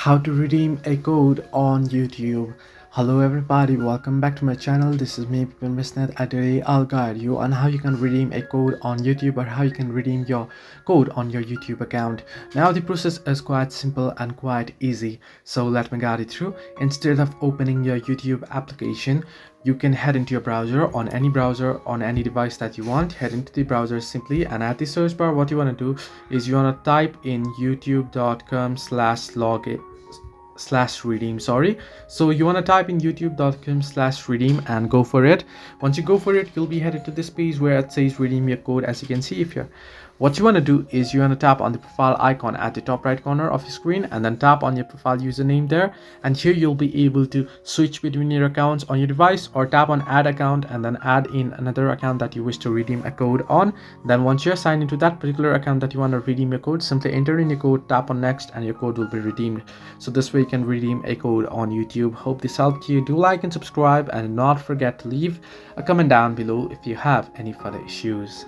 How to redeem a code on YouTube. Hello everybody, welcome back to my channel. This is me Pipin Visnet, and today I'll guide you on how you can redeem a code on YouTube or how you can redeem your code on your YouTube account. Now the process is quite simple and quite easy, so let me guide you through. Instead of opening your YouTube application, you can head into your browser on any device that you want. Head into the browser simply, and at the search bar what you want to do is you want to type in youtube.com/login slash redeem. So you want to type in youtube.com/redeem and go for it. Once you go for it, you'll be headed to this page where it says redeem your code. As you can see, if you're what you want to do is you want to tap on the profile icon at the top right corner of your screen and then tap on your profile username there, and here you'll be able to switch between your accounts on your device, or tap on add account and then add in another account that you wish to redeem a code on. Then once you're signed into that particular account that you want to redeem your code, simply enter in your code, tap on next, and your code will be redeemed. So this way you can redeem a code on YouTube. Hope this helped you. Do like and subscribe, and not forget to leave a comment down below if you have any further issues.